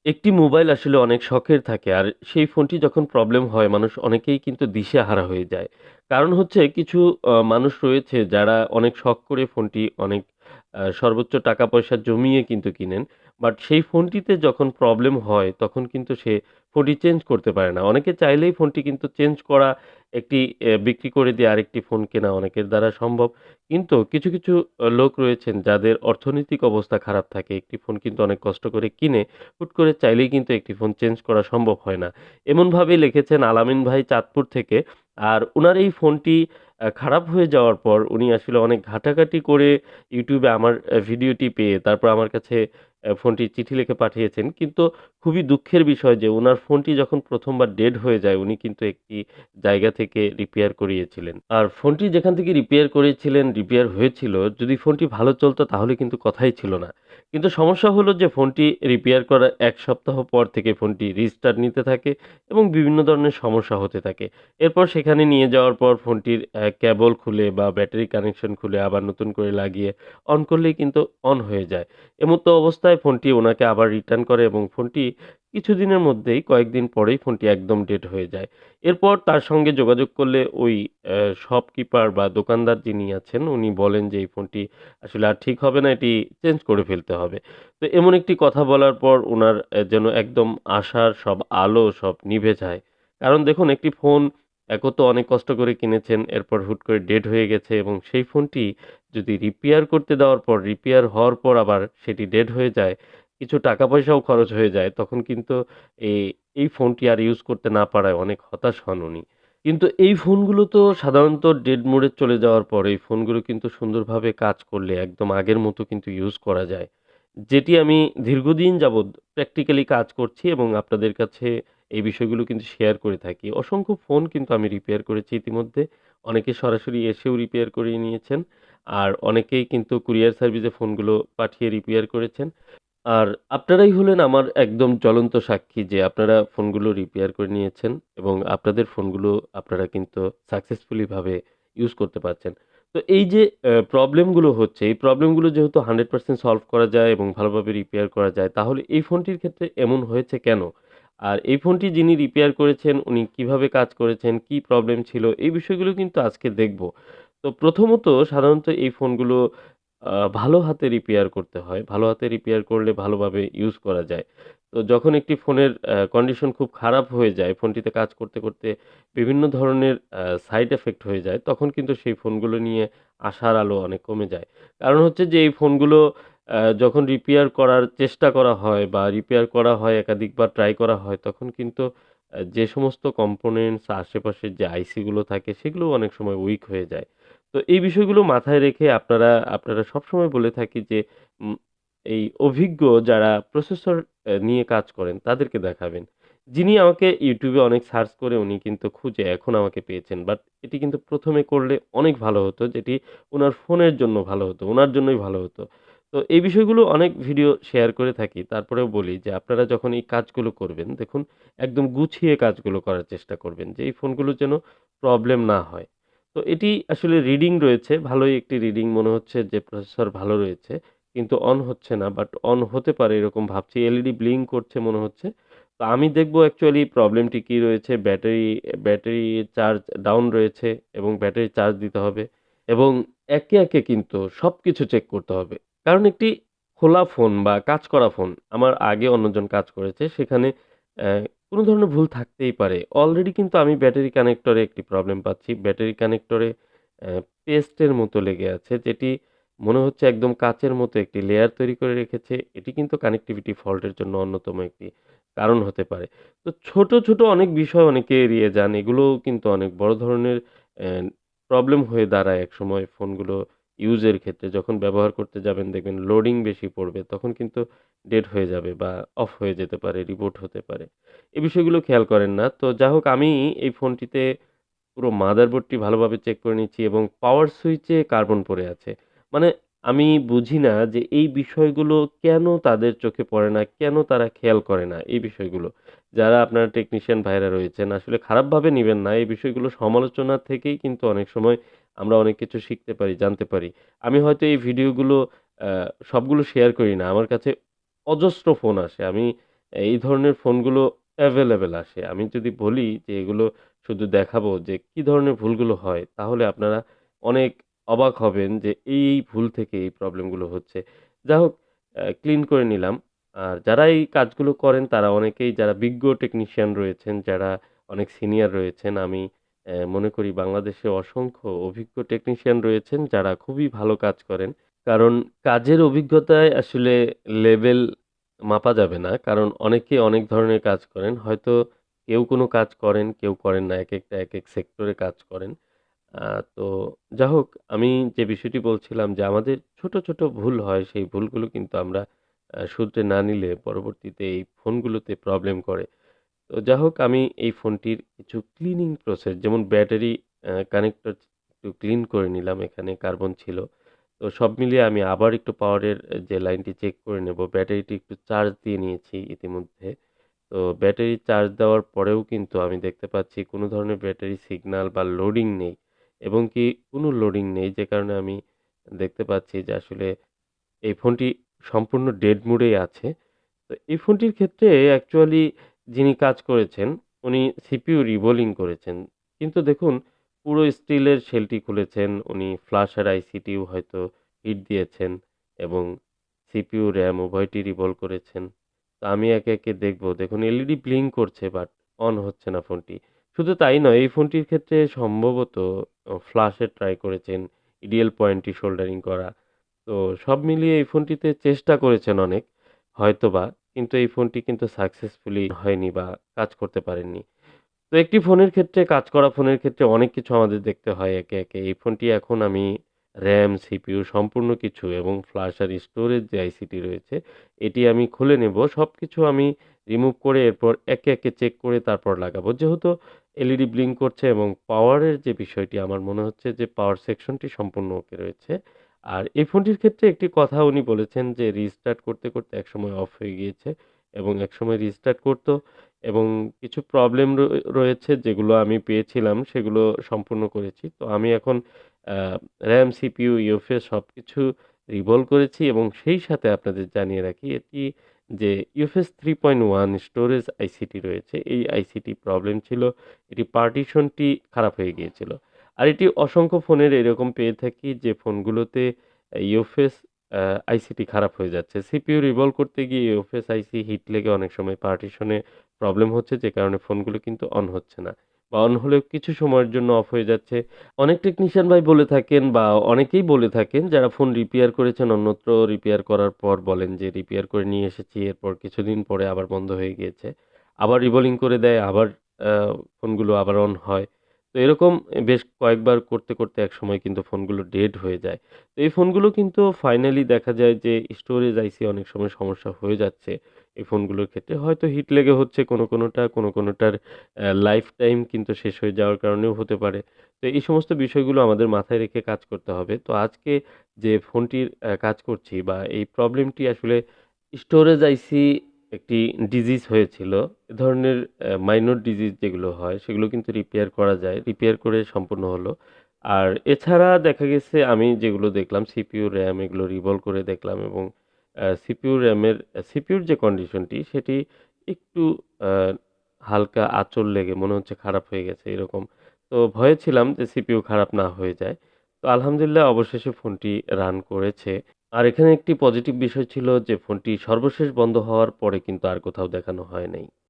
একটি মোবাইল আসলে অনেক শখের থাকে। আর সেই ফোনটি যখন প্রবলেম হয় মানুষ অনেকেই কিন্তু দিশেহারা হয়ে যায়। কারণ হচ্ছে কিছু মানুষ রয়েছে যারা অনেক শখ করে ফোনটি অনেক সর্বোচ্চ টাকা-পয়সা জমিয়ে কিন্তু কিনেন। বাট সেই ফোনটিতে যখন প্রবলেম হয় তখন কিন্তু সে ফোনটি চেঞ্জ করতে পারে না। অনেকে চাইলেই ফোনটি কিন্তু চেঞ্জ করা একটি বিক্রি করে দিয়ে আরেকটি ফোন কেনা অনেকের দ্বারা সম্ভব। কিন্তু কিছু লোক রয়েছেন যাদের অর্থনৈতিক অবস্থা খারাপ থাকে। একটি ফোন কিন্তু অনেক কষ্ট করে কিনে হুট করে চাইলেই কিন্তু একটি ফোন চেঞ্জ করা সম্ভব হয় না। এমনভাবেই লিখেছেন আলামিন ভাই চাঁদপুর থেকে। আর উনার এই ফোনটি খারাপ হয়ে যাওয়ার পর উনি আসলে অনেক ঘাটাঘাটি করে YouTube এ আমার ভিডিওটি পেয়ে তারপর আমার কাছে ফোনটি চিঠি লিখে পাঠিয়েছেন। কিন্তু খুবই দুঃখের বিষয় যে উনার ফোনটি যখন ১ম বার ডেড হয়ে যায় উনি কিন্তু একটি জায়গা থেকে রিপেয়ার করিয়েছিলেন। আর ফোনটি যেখান থেকে রিপেয়ার করিয়েছিলেন, রিপেয়ার হয়েছিল, যদি ফোনটি ভালো চলতো তাহলে কিন্তু কথাই ছিল না। কিন্তু সমস্যা হলো যে ফোনটি রিপেয়ার করার ১ সপ্তাহ পর থেকে ফোনটি রিস্টার্ট নিতে থাকে এবং বিভিন্ন ধরনের সমস্যা হতে থাকে। এরপর সেখানে নিয়ে যাওয়ার পর ফোনটির কেবল খুলে বা ব্যাটারি কানেকশন খুলে আবার নতুন করে লাগিয়ে অন করলেই কিন্তু অন হয়ে যায়। এমতো অবস্থায় ফোনটি ওনাকে আবার রিটার্ন করে এবং ফোনটি কিছুদিনের মধ্যেই কয়েকদিন পরেই ফোনটি একদম ডেড হয়ে যায়। এরপর তার সঙ্গে যোগাযোগ করলে ওই শপকিপার বা দোকানদার যিনি আছেন উনি বলেন যে, "এই ফোনটি আসলে আর ঠিক হবে না, এটি চেঞ্জ করে ফেলতে হবে।" তো এমন একটি কথা বলার পর উনার যেন একদম আশার সব আলো সব নিভে যায়। কারণ দেখুন একটি ফোন একে তো অনেক কষ্ট করে কিনেছেন, এরপর হুট করে ডেড হয়ে গেছে এবং সেই ফোনটি যদি রিপেয়ার করতে দেওয়ার পর, রিপেয়ার হওয়ার পর আবার সেটি ডেড হয়ে যায়, কিছু টাকা পয়সাও খরচ হয়ে যায়, তখন কিন্তু এই এই ফোনটি আর ইউজ করতে না পারায় অনেক হতাশ হন উনি। কিন্তু এই ফোনগুলো তো সাধারণত ডেড মোডে চলে যাওয়ার পর এই ফোনগুলো কিন্তু সুন্দরভাবে কাজ করলে একদম আগের মতো কিন্তু ইউজ করা যায়। যেটি আমি দীর্ঘদিন যাবৎ প্র্যাকটিক্যালি কাজ করছি এবং আপনাদের কাছে এই বিষয়গুলো কিন্তু শেয়ার করে থাকি। অসংখ্য ফোন কিন্তু আমি রিপেয়ার করেছি ইতিমধ্যে। অনেকে সরাসরি এসেও রিপেয়ার করিয়ে নিয়েছেন। আর অনেকেই কিন্তু কুরিয়ার সার্ভিসে ফোনগুলো পাঠিয়ে রিপেয়ার করেছেন। আর আপনারাই হলেন আমার একদম জ্বলন্ত সাক্ষী যে আপনারা ফোনগুলো রিপেয়ার করে নিয়েছেন এবং আপনাদের ফোনগুলো আপনারা কিন্তু সাকসেসফুলি ভাবে ইউজ করতে পারছেন। তো এই যে প্রবলেমগুলো হচ্ছে, এই প্রবলেমগুলো যেহেতু 100% সলভ করা যায় এবং ভালোভাবে রিপেয়ার করা যায়, তাহলে এই ফোনটির ক্ষেত্রে এমন হয়েছে কেন? আর এই ফোনটি যিনি রিপেয়ার করেছেন উনি কিভাবে কাজ করেছেন, কি প্রবলেম ছিল? এই বিষয়গুলো কিন্তু আজকে দেখব। তো প্রথমত সাধারণত এই ফোনগুলো ভালো হাতে রিপেয়ার করতে হয়। ভালো হাতে রিপেয়ার করলে ভালোভাবে ইউজ করা যায়। তো যখন একটি ফোনের কন্ডিশন খুব খারাপ হয়ে যায়, ফোনটিতে কাজ করতে বিভিন্ন ধরনের সাইড ইফেক্ট হয়ে যায়, তখন কিন্তু সেই ফোনগুলো নিয়ে আশার আলো অনেক কমে যায়। কারণ হচ্ছে যে এই ফোনগুলো যখন রিপেয়ার করার চেষ্টা করা হয় বা রিপেয়ার করা হয় একাধিকবার ট্রাই করা হয়, তখন কিন্তু যে সমস্ত কম্পোনেন্টস আশেপাশের যে আইসি গুলো থাকে সেগুলোও অনেক সময় উইক হয়ে যায়। তো এই বিষয়গুলো মাথায় রেখে আপনারা সবসময় বলে থাকি যে উম এই অভিজ্ঞ যারা প্রসেসর নিয়ে কাজ করেন তাদেরকে দেখাবেন। যিনি আমাকে YouTube এ অনেক সার্চ করে উনি কিন্তু খুঁজে এখন আমাকে পেয়েছেন। বাট এটি কিন্তু ১ম এ করলে অনেক ভালো হতো যেটি উনার ফোনের জন্য ভালো হতো। উনার জন্যই ভালো হতো। তো এই বিষয়গুলো অনেক ভিডিও শেয়ার করে থাকি। তারপরেও বলি যে আপনারা যখন এই কাজগুলো করবেন দেখুন একদম গুছিয়ে কাজগুলো করার চেষ্টা করবেন যে এই ফোনগুলো যেন প্রবলেম না হয়। তো এটি আসলে রিডিং রয়েছে। ভালোই একটি রিডিং মনে হচ্ছে যে প্রসেসর ভালো রয়েছে। কিন্তু অন হচ্ছে না। বাট অন হতে পারে এরকম ভাবছি। এলইডি ব্লিঙ্ক করছে মনে হচ্ছে। তো আমি দেখব অ্যাকচুয়ালি প্রবলেমটি কি রয়েছে। ব্যাটারি চার্জ ডাউন রয়েছে এবং ব্যাটারি চার্জ দিতে হবে এবং একে কিন্তু সবকিছু চেক করতে হবে। কারণ একটি খোলা ফোন বা কাজ করা ফোন, আমার আগে অন্যজন কাজ করেছে। সেখানে অ্যা কোনো ধরনের ভুল থাকতেই পারে। অলরেডি কিন্তু আমি ব্যাটারি কানেক্টরে একটি প্রবলেম পাচ্ছি। ব্যাটারি কানেক্টরে পেস্টের মতো লেগে আছে, যেটি মনে হচ্ছে একদম কাঁচের মতো একটি লেয়ার তৈরি করে রেখেছে। এটি কিন্তু কানেক্টিভিটি ফল্টের জন্য অন্যতম একটি কারণ হতে পারে। তো ছোট অনেক বিষয় অনেকে এড়িয়ে যান। এগুলোও কিন্তু অনেক বড় ধরনের অ্যা প্রবলেম হয়ে দাঁড়ায় একসময় ফোনগুলো ইউজের ক্ষেত্রে। যখন ব্যবহার করতে যাবেন দেখবেন লোডিং বেশি পড়বে। তখন কিন্তু ডেড হয়ে যাবে বা অফ হয়ে যেতে পারে, রিবোট হতে পারে। এই বিষয়গুলো খেয়াল করেন না। তো যা হোক আমি এই ফোনটিতে পুরো মাদারবোর্ডটি ভালোভাবে চেক করে নিচ্ছি এবং পাওয়ার সুইচে কার্বন পড়ে আছে। মানে আমি বুঝি না যে এই বিষয়গুলো কেন তাদের চোখে পড়ে না, কেন তারা খেয়াল করে না এই বিষয়গুলো। যারা আপনারা টেকনিশিয়ান ভাইরা রয়েছেন আসলে খারাপভাবে নিবেন না। এই বিষয়গুলো সমালোচনা থেকেই কিন্তু অনেক সময় আমরা অনেক কিছু শিখতে পারি, জানতে পারি। আমি হয়তো এই ভিডিওগুলো সবগুলো শেয়ার করি না। আমার কাছে অজস্র ফোন আসে। আমি এই ধরনের ফোনগুলো অ্যাভেলেবেল আসে। আমি যদি বলি যে এগুলো শুধু দেখাবো যে কি ধরনের ভুলগুলো হয়, তাহলে আপনারা অনেক অবাক হবেন যে এই ভুল থেকে এই প্রবলেমগুলো হচ্ছে। যা হোক ক্লিন করে নিলাম। আর যারা এই কাজগুলো করেন তারা অনেকেই যারা বিজ্ঞ টেকনিশিয়ান রয়েছেন, যারা অনেক সিনিয়র রয়েছেন, আমি মনে করি বাংলাদেশে অসংখ্য অভিজ্ঞ টেকনিশিয়ান রয়েছেন যারা খুবই ভালো কাজ করেন। কারণ কাজের অভিজ্ঞতায় আসলে লেভেল মাপা যাবে না। কারণ অনেকে অনেক ধরনের কাজ করেন। হয়তো কেউ কোনো কাজ করেন, কেউ করেন না। একেকটা একেক সেক্টরে কাজ করেন। আ তো যা হোক আমি যে বিষয়টি বলছিলাম যে আমাদের ছোট, ছোট ভুল হয় সেই ভুলগুলো কিন্তু আমরা শুধরে না নিলে পরবর্তীতে এই ফোনগুলোতে প্রবলেম করে। তো যা হোক আমি এই ফোনটির কিছু ক্লিনিং প্রসেস যেমন ব্যাটারি কানেক্টর একটু ক্লিন করে নিলাম। এখানে কার্বন ছিল। তো সব মিলিয়ে আমি আবার একটু পাওয়ারের যে লাইনটি চেক করে নেব। ব্যাটারিটি একটু চার্জ দিয়ে নিয়েছি ইতিমধ্যে। তো ব্যাটারি চার্জ দেওয়ার পরেও কিন্তু আমি দেখতে পাচ্ছি কোনো ধরনের ব্যাটারি সিগন্যাল বা লোডিং নেই এবং কি কোনো লোডিং নেই যে কারণে আমি দেখতে পাচ্ছি যে আসলে এই ফোনটি সম্পূর্ণ ডেড মুডেই আছে। তো এই ফোনটির ক্ষেত্রে অ্যাকচুয়ালি যিনি কাজ করেছেন, উনি সিপিইউ রিবোলিং করেছেন। কিন্তু দেখুন পুরো স্টিলের শেলটি খুলেছেন, উনি ফ্ল্যাশ আর আইসিটিও হয়তো হিট দিয়েছেন এবং সিপিইউ, র‍্যাম উভয়টি রিভল করেছেন। তো আমি একে, একে দেখব। দেখুন এলইডি ব্লিঙ্ক করছে বাট অন হচ্ছে না ফোনটি। শুধু তাই নয়, এই ফোনটির ক্ষেত্রে সম্ভবত ফ্ল্যাশের ট্রাই করেছেন, ইডিএল পয়েন্টটি সোল্ডারিং করা। তো সব মিলিয়ে এই ফোনটিতে চেষ্টা করেছেন অনেক হয়তোবা। কিন্তু এই ফোনটি কিন্তু সাকসেসফুলি হয়নি বা কাজ করতে পারেননি। তো একটি ফোনের ক্ষেত্রে কাজ করা ফোনের ক্ষেত্রে অনেক কিছু আমাদের দেখতে হয় একে, একে। এই ফোনটি এখন আমি র‍্যাম, সিপিইউ সম্পূর্ণ কিছু এবং ফ্ল্যাশ আর স্টোরেজ যে আইসিটি রয়েছে, এটি আমি খুলে নেব। সবকিছু আমি রিমুভ করে এরপর একে, একে চেক করে তারপর লাগাবো। যেহেতু এলইডি ব্লিঙ্ক করছে এবং পাওয়ারের যে বিষয়টি আমার মনে হচ্ছে যে পাওয়ার সেকশনটি সম্পূর্ণ ওকে রয়েছে। আর এই ফোনটির ক্ষেত্রে একটি কথা উনি বলেছেন যে রিস্টার্ট করতে, করতে একসময় অফ হয়ে গিয়েছে এবং একসময় রিস্টার্ট করত এবং কিছু প্রবলেম রয়েছে যেগুলো আমি পেয়েছিলাম সেগুলো সম্পূর্ণ করেছি। তো আমি এখন আ র‍্যাম, সিপিইউ, ইউএফএস সবকিছু রিভলভ করেছি এবং সেই সাথে আপনাদের জানিয়ে রাখি এটি যে ইউএফএস 3.1 স্টোরেজ আইসিটি রয়েছে। এই আইসিটি প্রবলেম ছিল। এটি পার্টিশনটি খারাপ হয়ে গিয়েছিল। আর এটি অসংখ্য ফোনের এরকম পেয়ে থাকি যে ফোনগুলোতে ইউএফএস আ আইসিটি খারাপ হয়ে যাচ্ছে। সিপিইউ রিভলভ করতে গিয়ে ইউএফএস আইসি হিট লেগে অনেক সময় পার্টিশনে প্রবলেম হচ্ছে যে কারণে ফোনগুলো কিন্তু অন হচ্ছে না। বা অন হলেও কিছু সময়ের জন্য অফ হয়ে যাচ্ছে। অনেক টেকনিশিয়ান ভাই বলে থাকেন বা অনেকেই বলে থাকেন যারা ফোন রিপেয়ার করেছেন অন্যত্র রিপেয়ার করার পর বলেন যে রিপেয়ার করে নিয়ে এসেছি এরপর কিছুদিন পরে আবার বন্ধ হয়ে গিয়েছে। আবার রিবোলিং করে দেয় আবার আ ফোনগুলো আবার অন হয়। তো এরকম বেশ কয়েকবার করতে, করতে একসময় কিন্তু ফোনগুলো ডেড হয়ে যায়। তো এই ফোনগুলো কিন্তু ফাইনালি দেখা যায় যে স্টোরেজ আইসি অনেক সময় সমস্যা হয়ে যাচ্ছে এই ফোনগুলোর ক্ষেত্রে। হয়তো হিট লেগে হচ্ছে কোনোটা, কোনোটার লাইফ টাইম কিন্তু শেষ হয়ে যাওয়ার কারণেও হতে পারে। তো এই সমস্ত বিষয়গুলো আমাদের মাথায় রেখে কাজ করতে হবে। তো আজকে যে ফোনটির কাজ করছি বা এই প্রবলেমটি আসলে স্টোরেজ আইসি একটি ডিজিজ হয়েছিল। এ ধরনের মাইনর ডিজিজ যেগুলো হয় সেগুলো কিন্তু রিপেয়ার করা যায়। রিপেয়ার করে সম্পূর্ণ হলো। আর এছাড়া দেখা গেছে আমি যেগুলো দেখলাম সিপিইউ, র‍্যাম এগুলো রিভলভ করে দেখলাম এবং সিপিইউ, র‍্যামের সিপিইউর যে কন্ডিশনটি সেটি একটু আ হালকা আঁচড় লেগে মনে হচ্ছে খারাপ হয়ে গেছে এরকম। তো ভয়ে ছিলাম যে সিপিইউ খারাপ না হয়ে যায়। তো আলহামদুলিল্লাহ অবশেষে ফোনটি রান করেছে। আর এখানে একটি পজিটিভ বিষয় ছিল যে ফোনটি সর্বশেষ বন্ধ হওয়ার পরে কিন্তু আর কোথাও দেখানো হয় নাই।